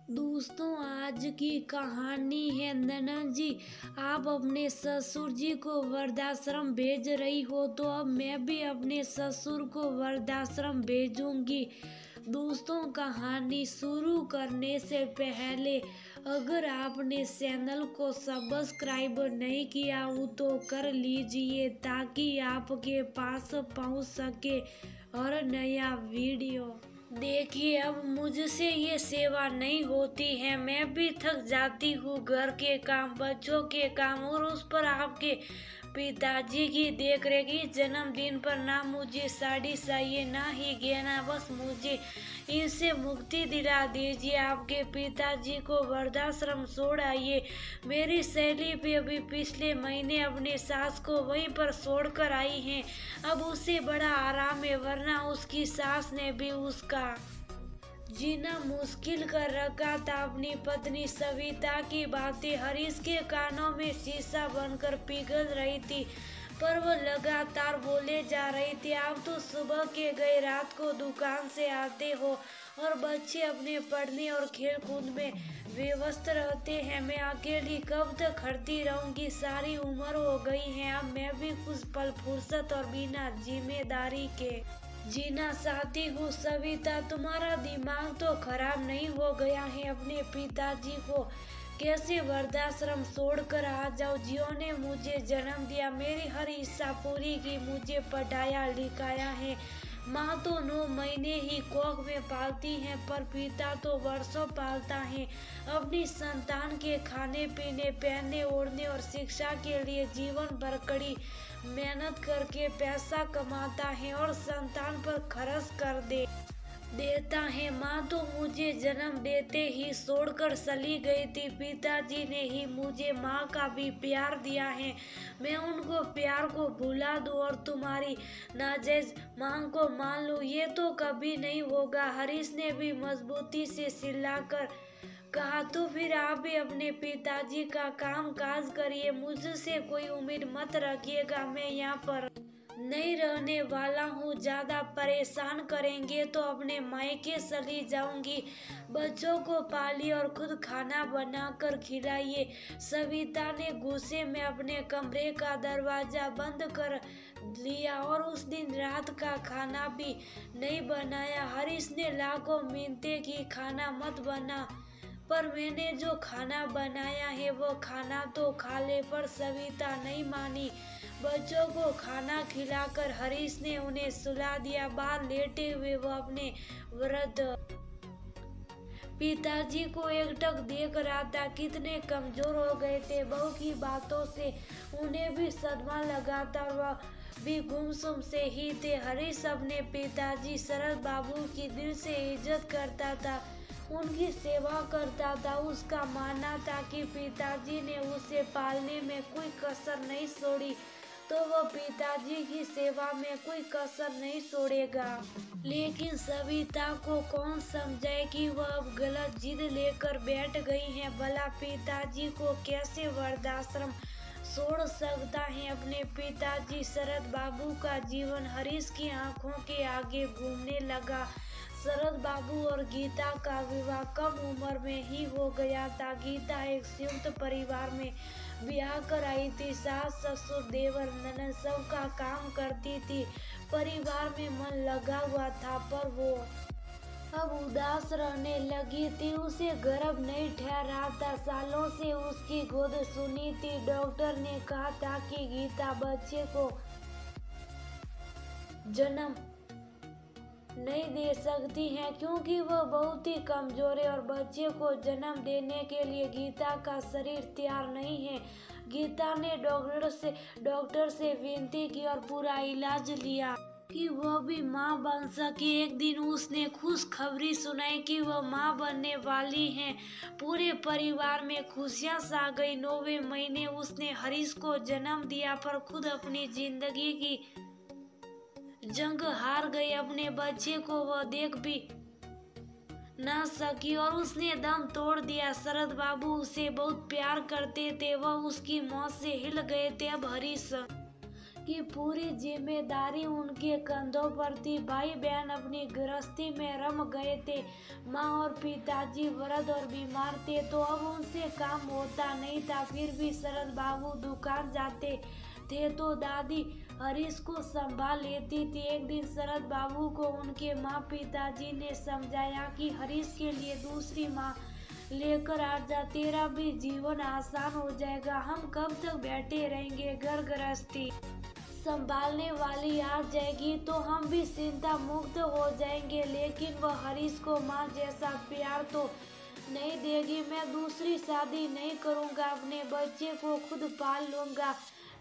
दोस्तों, आज की कहानी है ननन जी। आप अपने ससुर जी को वृद्धाश्रम भेज रही हो तो अब मैं भी अपने ससुर को वृद्धाश्रम भेजूंगी। दोस्तों, कहानी शुरू करने से पहले अगर आपने चैनल को सब्सक्राइब नहीं किया हो तो कर लीजिए ताकि आपके पास पहुंच सके और नया वीडियो। देखिए, अब मुझसे ये सेवा नहीं होती है। मैं भी थक जाती हूँ। घर के काम, बच्चों के काम और उस पर आपके पिताजी की देख रेख। जन्मदिन पर ना मुझे साड़ी चाहिए ना ही गहना, बस मुझे इनसे मुक्ति दिला दीजिए। आपके पिताजी को वृद्धाश्रम छोड़ आइए। मेरी सहेली भी अभी पिछले महीने अपने सास को वहीं पर छोड़ कर आई है। अब उसे बड़ा आराम है, वरना उसकी सास ने भी उसका जीना मुश्किल कर रखा था। अपनी पत्नी सविता की बातें हरीश के कानों में शीशा बनकर पिघल रही थी, पर वो लगातार बोले जा रही थी। आप तो सुबह के गए, रात को दुकान से आते हो और बच्चे अपने पढ़ने और खेल कूद में व्यस्त रहते हैं। मैं अकेली कब तक खड़ती रहूंगी? सारी उम्र हो गई है। अब मैं भी कुछ पल फुर्सत और बिना जिम्मेदारी के जीना चाहती हूँ। सविता, तुम्हारा दिमाग तो खराब नहीं हो गया है? अपने पिताजी को कैसे वृद्धाश्रम छोड़कर आ जाओ? जिन्होंने मुझे जन्म दिया, मेरी हर इच्छा पूरी की, मुझे पढ़ाया लिखाया है। माँ तो 9 महीने ही कोख में पालती है, पर पिता तो वर्षों पालता है। अपनी संतान के खाने पीने, पहनने ओढ़ने और शिक्षा के लिए जीवन भर कड़ी मेहनत करके पैसा कमाता है और संतान पर खर्च कर देता है। माँ तो मुझे जन्म देते ही छोड़कर चली गई थी। पिताजी ने ही मुझे माँ का भी प्यार दिया है। मैं उनको प्यार को भुला दूं और तुम्हारी नाजायज मांग को मान लूं, ये तो कभी नहीं होगा। हरीश ने भी मजबूती से चिल्लाकर कहा। तो फिर आप भी अपने पिताजी का काम काज करिए, मुझसे कोई उम्मीद मत रखिएगा। मैं यहाँ पर नहीं रहने वाला हूँ। ज्यादा परेशान करेंगे तो अपने मायके चली जाऊंगी। बच्चों को पालिए और खुद खाना बनाकर खिलाइए। सविता ने गुस्से में अपने कमरे का दरवाजा बंद कर लिया और उस दिन रात का खाना भी नहीं बनाया। हरीश ने लाखों मिन्नतें की, खाना मत बना, पर मैंने जो खाना बनाया है वो खाना तो खा ले। पर सविता नहीं मानी। बच्चों को खाना खिलाकर हरीश ने उन्हें सुला दिया। बाहर लेटे हुए वो अपने वृद्ध पिताजी को एकटक देख रहा था। कितने कमजोर हो गए थे। बहू की बातों से उन्हें भी सदमा लगा था, वह भी गुमसुम से ही थे। हरीश अपने पिताजी शरद बाबू की दिल से इज्जत करता था, उनकी सेवा करता था। उसका मानना था कि पिताजी ने उसे पालने में कोई कसर नहीं छोड़ी, तो वो पिताजी की सेवा में कोई कसर नहीं छोड़ेगा। लेकिन सविता को कौन समझाए कि वह अब गलत जिद लेकर बैठ गई है। भला पिताजी को कैसे वृद्धाश्रम छोड़ सकता है? अपने पिताजी शरद बाबू का जीवन हरीश की आंखों के आगे घूमने लगा। शरद बाबू और गीता का विवाह कम उम्र में ही हो गया था। गीता एक संयुक्त परिवार में ब्याह कर आई थी। सास ससुर देवर ननद सबका काम करती थी। परिवार में मन लगा हुआ था, पर वो अब उदास रहने लगी थी। उसे गर्भ नहीं ठहर रहा था। सालों से उसकी गोद सुनी थी। डॉक्टर ने कहा था कि गीता बच्चे को जन्म नहीं दे सकती हैं क्योंकि वह बहुत ही कमजोर है और बच्चे को जन्म देने के लिए गीता का शरीर तैयार नहीं है। गीता ने डॉक्टर से विनती की और पूरा इलाज लिया कि वह भी मां बन सके। एक दिन उसने खुशखबरी सुनाई कि वह मां बनने वाली हैं। पूरे परिवार में खुशियां छा गई। 9वें महीने उसने हरीश को जन्म दिया, पर खुद अपनी जिंदगी की जंग हार गई। अपने बच्चे को वह देख भी न सकी और उसने दम तोड़ दिया। शरद बाबू उसे बहुत प्यार करते थे, वह उसकी मौत से हिल गए थे। अब हरीश की पूरी जिम्मेदारी उनके कंधों पर थी। भाई बहन अपनी गृहस्थी में रम गए थे। माँ और पिताजी वृद्ध और बीमार थे तो अब उनसे काम होता नहीं था। फिर भी शरद बाबू दुकान जाते थे तो दादी हरीश को संभाल लेती थी। एक दिन शरद बाबू को उनके माँ पिताजी ने समझाया कि हरीश के लिए दूसरी माँ लेकर आ जा, तेरा भी जीवन आसान हो जाएगा। हम कब तक बैठे रहेंगे, घर गृहस्थी संभालने वाली आ जाएगी तो हम भी चिंता मुक्त हो जाएंगे। लेकिन वह हरीश को माँ जैसा प्यार तो नहीं देगी। मैं दूसरी शादी नहीं करूँगा, अपने बच्चे को खुद पाल लूँगा।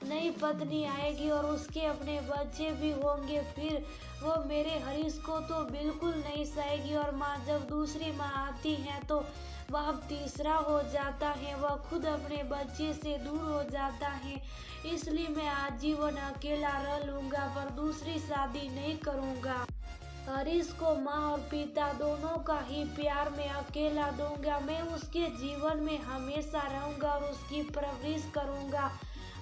नई पत्नी आएगी और उसके अपने बच्चे भी होंगे, फिर वो मेरे हरीश को तो बिल्कुल नहीं सहेगी। और माँ जब दूसरी माँ आती है तो बाप तीसरा हो जाता है, वह खुद अपने बच्चे से दूर हो जाता है। इसलिए मैं आजीवन अकेला रह लूँगा पर दूसरी शादी नहीं करूँगा। हरीश को माँ और पिता दोनों का ही प्यार मैं अकेला दूंगा। मैं उसके जीवन में हमेशा रहूँगा और उसकी परवरिश करूँगा।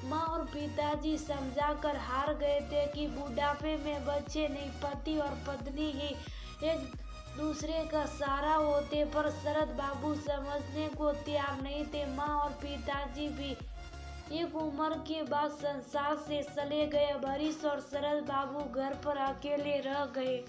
माँ और पिताजी समझा कर हार गए थे कि बुढ़ापे में बच्चे नहीं, पति और पत्नी ही एक दूसरे का सहारा होते। पर शरद बाबू समझने को तैयार नहीं थे। माँ और पिताजी भी एक उम्र के बाद संसार से चले गए। हरीश और शरद बाबू घर पर अकेले रह गए।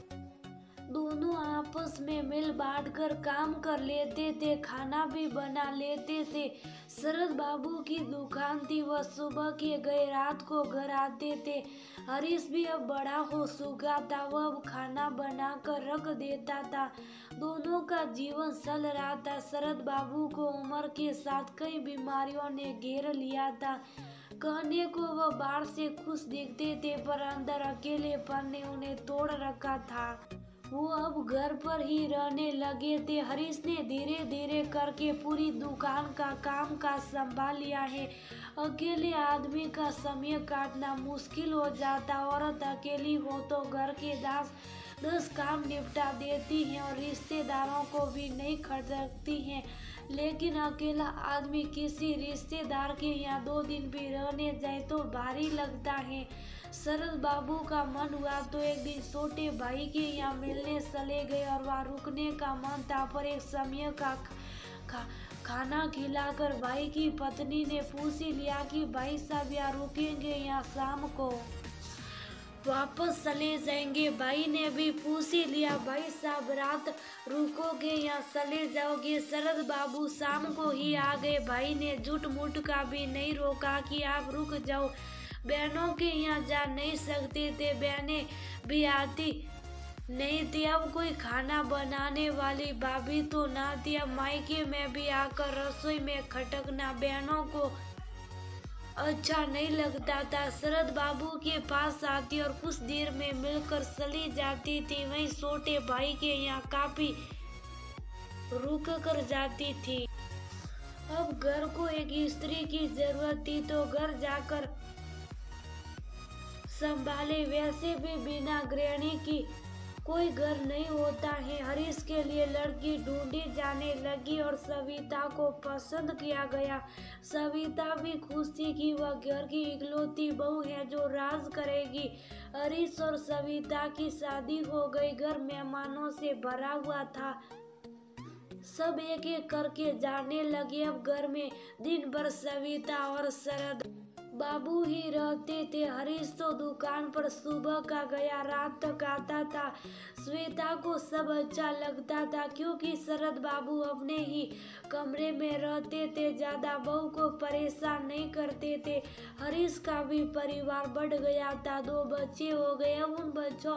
दोनों आपस में मिल बांट कर काम कर लेते थे, खाना भी बना लेते थे। शरद बाबू की दुकान थी, वह सुबह के गए रात को घर आते थे। हरीश भी अब बड़ा हो चुका था, वह अब खाना बना कर रख देता था। दोनों का जीवन चल रहा था। शरद बाबू को उम्र के साथ कई बीमारियों ने घेर लिया था। कहने को वह बाहर से खुश दिखते थे पर अंदर अकेलेपन ने उन्हें तोड़ रखा था। वो अब घर पर ही रहने लगे थे। हरीश ने धीरे धीरे करके पूरी दुकान का काम काज संभाल लिया है। अकेले आदमी का समय काटना मुश्किल हो जाता। औरत अकेली हो तो घर के 10 काम निपटा देती है और रिश्तेदारों को भी नहीं खटकती है। लेकिन अकेला आदमी किसी रिश्तेदार के यहाँ 2 दिन भी रहने जाए तो भारी लगता है। शरद बाबू का मन हुआ तो एक दिन छोटे भाई के यहाँ मिलने चले गए और वहाँ रुकने का मन था। पर एक समय का खाना खिलाकर भाई की पत्नी ने पूछ ही लिया कि भाई साहब यहाँ रुकेंगे या शाम को वापस चले जाएंगे। भाई ने भी पूछ ही लिया, भाई साहब रात रुकोगे या चले जाओगे? शरद बाबू शाम को ही आ गए। भाई ने झूठ मूठ का भी नहीं रोका कि आप रुक जाओ, बहनों के यहाँ जा नहीं सकते थे, बहनें भी आती नहीं थी। अब कोई खाना बनाने वाली भाभी तो ना थी। अब मायके में भी आकर रसोई में खटकना बहनों को अच्छा नहीं लगता था। शरद बाबू के पास आती और कुछ देर में मिलकर चली जाती थी। वहीं छोटे भाई के यहाँ काफी रुक कर जाती थी। अब घर को एक स्त्री की जरूरत थी तो घर जाकर संभाले। वैसे भी बिना गृहिणी की कोई घर नहीं होता है। हरीश के लिए लड़की ढूंढी जाने लगी और सविता को पसंद किया गया। सविता भी खुश थी कि वह घर की इकलौती बहू है जो राज करेगी। हरीश और सविता की शादी हो गई। घर मेहमानों से भरा हुआ था। सब एक एक करके जाने लगे। अब घर में दिन भर सविता और शरद बाबू ही रहते थे। हरीश तो दुकान पर सुबह का गया रात तक आता था। श्वेता को सब अच्छा लगता था क्योंकि शरद बाबू अपने ही कमरे में रहते थे, ज्यादा बहू को परेशान नहीं करते थे। हरीश का भी परिवार बढ़ गया था, 2 बच्चे हो गए। अब उन बच्चों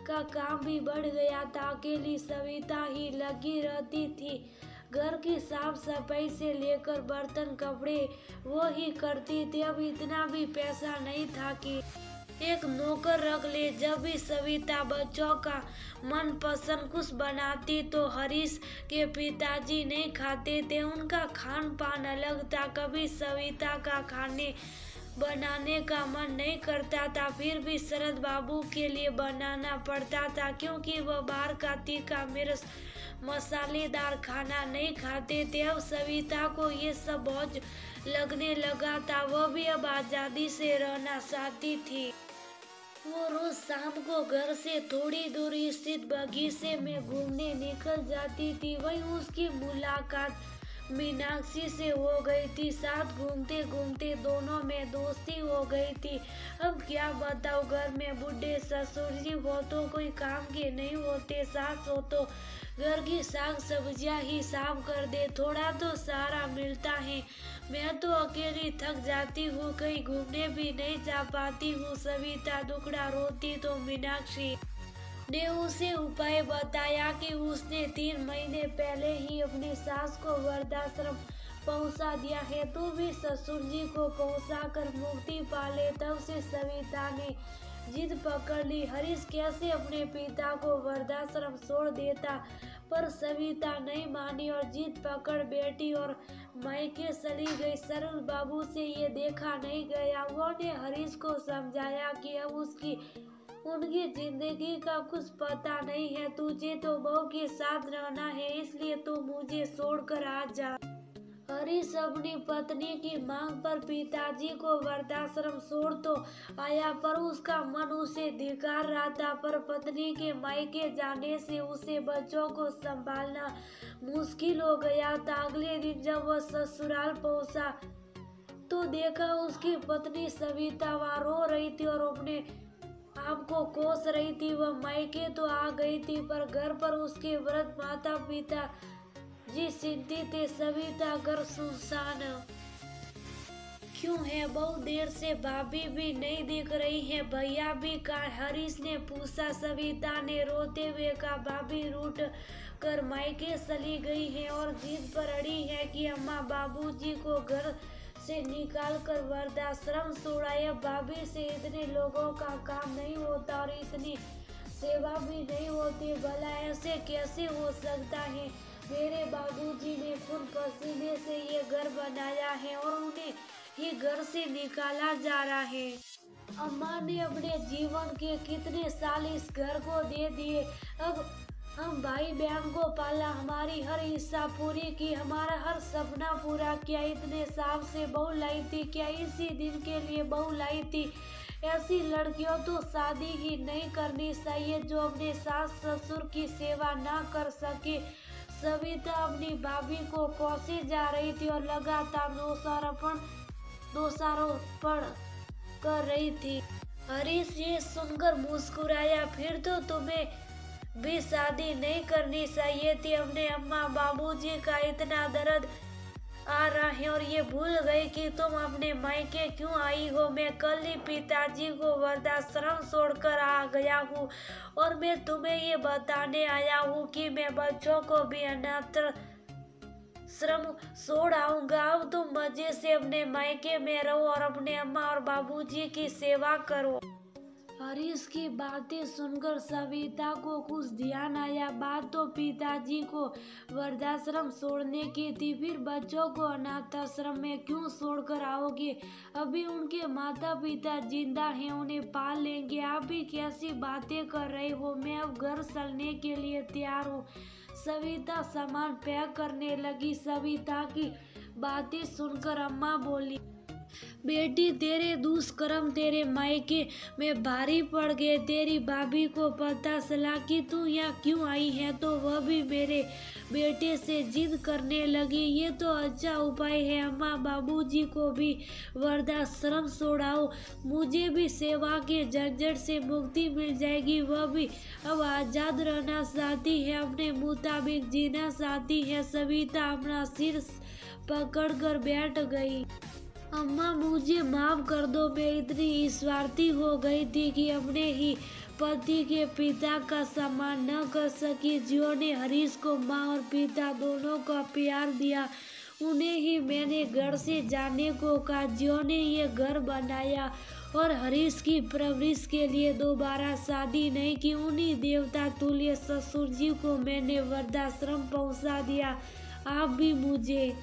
का काम भी बढ़ गया था। अकेली सविता ही लगी रहती थी। घर की साफ सफाई से लेकर बर्तन कपड़े वो ही करती थी। अब इतना भी पैसा नहीं था कि एक नौकर रख ले। जब भी सविता बच्चों का मनपसंद कुछ बनाती तो हरीश के पिताजी नहीं खाते थे। उनका खान पान अलग था। कभी सविता का खाने बनाने का मन नहीं करता था, फिर भी शरद बाबू के लिए बनाना पड़ता था, क्योंकि वह बाहर का तीखा मिर्च मसालेदार खाना नहीं खाते थे। अब सविता को ये सब बहुत लगने लगा था। वह भी अब आजादी से रहना चाहती थी। वो रोज शाम को घर से थोड़ी दूर स्थित बगीचे में घूमने निकल जाती थी। वहीं उसकी मुलाकात मीनाक्षी से हो गई थी। साथ घूमते घूमते दोनों में दोस्ती हो गई थी। अब क्या बताओ, घर में बूढ़े ससुर जी हो तो कोई काम के नहीं होते, सास हो तो घर की साग सब्जियां ही साफ कर दे, थोड़ा तो सहारा मिलता है। मैं तो अकेली थक जाती हूँ, कहीं घूमने भी नहीं जा पाती हूँ। सविता दुखड़ा रोती तो मीनाक्षी ने उसे उपाय बताया कि उसने 3 महीने पहले ही अपनी सास को वृद्धाश्रम पहुंचा दिया है, तो भी ससुर जी को पहुंचाकर मुक्ति पा ले। तब से सविता ने जिद पकड़ ली। हरीश कैसे अपने पिता को वृद्धाश्रम छोड़ देता, पर सविता नहीं मानी और जिद पकड़ बैठी और मायके चली गई। शरद बाबू से ये देखा नहीं गया। उन्होंने हरीश को समझाया कि अब उनकी जिंदगी का कुछ पता नहीं है, तुझे तो बहू के साथ रहना है, इसलिए तू मुझे छोड़कर आ जा। हरीश अपनी पत्नी की मांग पर पिताजी को वृद्धाश्रम छोड़ तो आया, पर उसका मन उसे धिक्कार रहा था। पर पत्नी के मायके जाने से उसे बच्चों को संभालना मुश्किल हो गया था। अगले दिन जब वह ससुराल पहुंचा तो देखा उसकी पत्नी सविता वहां रो रही थी और अपने आपको कोस रही थी। वह मायके तो आ गई थी, पर घर पर उसके वृद्ध माता पिता जी चिंतित थे। सविता घर सुनसान क्यों है? बहुत देर से भाभी भी नहीं दिख रही है, भैया भी कहाँ? हरीश ने पूछा। सविता ने रोते हुए कहा, भाभी रूठ कर मायके चली गई है और जिद पर अड़ी है कि अम्मा बाबूजी को घर से निकाल कर वृद्धाश्रम छोड़ाया। भाभी से इतने लोगों का काम नहीं होता और इतनी सेवा भी नहीं होती, भला ऐसे कैसे हो सकता है? मेरे बाबूजी ने खून पसीने से ये घर बनाया है और उन्हें ही घर से निकाला जा रहा है। अम्मा ने अपने जीवन के कितने साल इस घर को दे दिए। अब हम भाई बहन को पाला, हमारी हर इच्छा पूरी की, हमारा हर सपना पूरा किया। इतने साल से बहू लाई थी, क्या इसी दिन के लिए बहू लाई थी? ऐसी लड़कियों तो शादी ही नहीं करनी चाहिए जो अपने सास ससुर की सेवा ना कर सके। सविता अपनी भाभी को कोसे जा रही थी और लगातार दोषारोपण कर रही थी। हरीश ये सुनकर मुस्कुराया, फिर तो तुम्हें भी शादी नहीं करनी चाहिए थी। अपने अम्मा बाबूजी का इतना दर्द आ रहा है और ये भूल गए कि तुम अपने मायके क्यों आई हो। मैं कल ही पिताजी को वृद्धाश्रम छोड़कर आ गया हूँ और मैं तुम्हें ये बताने आया हूँ कि मैं बच्चों को भी अनाथाश्रम छोड़ आऊंगा। अब तुम मजे से अपने मायके में रहो और अपने अम्मा और बाबूजी की सेवा करो। हरीश की बातें सुनकर सविता को कुछ ध्यान आया। बात तो पिताजी को वृद्धाश्रम छोड़ने की थी, फिर बच्चों को अनाथाश्रम में क्यों छोड़कर आओगे? अभी उनके माता पिता जिंदा हैं, उन्हें पाल लेंगे। आप भी कैसी बातें कर रहे हो? मैं अब घर चलने के लिए तैयार हूँ। सविता सामान पैक करने लगी। सविता की बातें सुनकर अम्मा बोली, बेटी तेरे दुष्कर्म तेरे मायके में भारी पड़ गए। तेरी भाभी को पता चला कि तू यहाँ क्यों आई है तो वह भी मेरे बेटे से जिद करने लगी। ये तो अच्छा उपाय है, अम्मा बाबूजी को भी वृद्धाश्रम छोड़ाओ, मुझे भी सेवा के झंझट से मुक्ति मिल जाएगी। वह भी अब आजाद रहना चाहती है, अपने मुताबिक जीना चाहती है। सविता अपना सिर पकड़कर बैठ गई। अम्मा मुझे माफ कर दो, मैं इतनी स्वार्थी हो गई थी कि अपने ही पति के पिता का सम्मान न कर सकी। जिन्होंने हरीश को माँ और पिता दोनों का प्यार दिया, उन्हें ही मैंने घर से जाने को कहा। जिन्होंने ये घर बनाया और हरीश की परवरिश के लिए दोबारा शादी नहीं की, उन्हीं देवता तुल्य ससुर जी को मैंने वृद्धाश्रम पहुंचा दिया। आप भी मुझे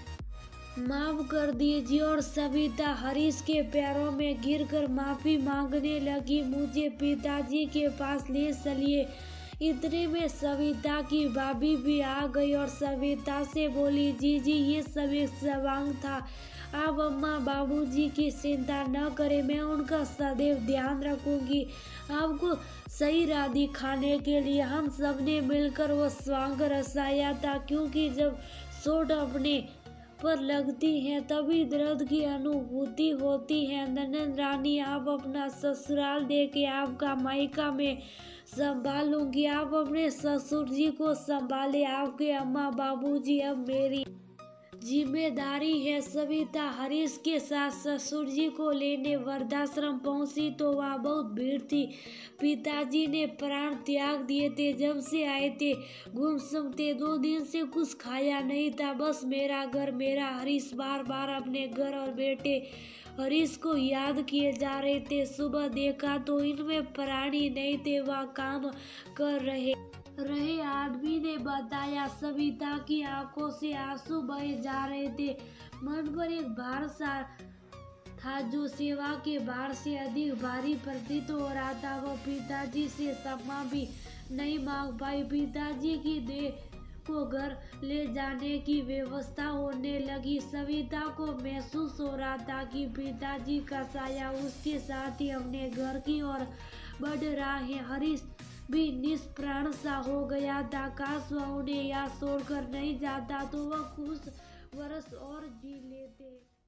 माफ कर दीजिए। और सविता हरीश के पैरों में गिरकर माफी मांगने लगी। मुझे पिताजी के पास ले चलिए। इतने में सविता की भाभी भी आ गई और सविता से बोली, जी ये सब एक सवांग था। आप अम्मा बाबूजी की चिंता न करें, मैं उनका सदैव ध्यान रखूंगी। आपको सही राह दिखाने के लिए हम सबने मिलकर वो स्वांग रचाया था, क्योंकि जब चोट अपने पर लगती है तभी दर्द की अनुभूति होती है। ननद रानी, आप अपना ससुराल देके आपका मायका में संभालूंगी। आप अपने ससुर जी को संभाले। आपके अम्मा बाबूजी अब मेरी जिम्मेदारी है। सविता हरीश के साथ ससुर जी को लेने वृद्धाश्रम पहुंची तो वहाँ बहुत भीड़ थी। पिताजी ने प्राण त्याग दिए थे। जब से आए थे गुमसुम थे। 2 दिन से कुछ खाया नहीं था। बस मेरा घर मेरा। हरीश बार बार अपने घर और बेटे हरीश को याद किए जा रहे थे। सुबह देखा तो इनमें प्राणी नहीं थे। वह काम कर रहे आदमी ने बताया। सविता की आंखों से आंसू बहे जा रहे थे। मन पर एक भार सा था जो सेवा के भार से अधिक भारी प्रतीत हो रहा था। वो पिताजी से क्षमा भी नहीं मांग पाई। पिताजी की देह को घर ले जाने की व्यवस्था होने लगी। सविता को महसूस हो रहा था कि पिताजी का साया उसके साथ ही अपने घर की ओर बढ़ रहा है। हरीश भी निष्प्राण सा हो गया था। काश वह उन्हें यहाँ छोड़कर नहीं जाता तो वह कुछ वर्ष और जी लेते।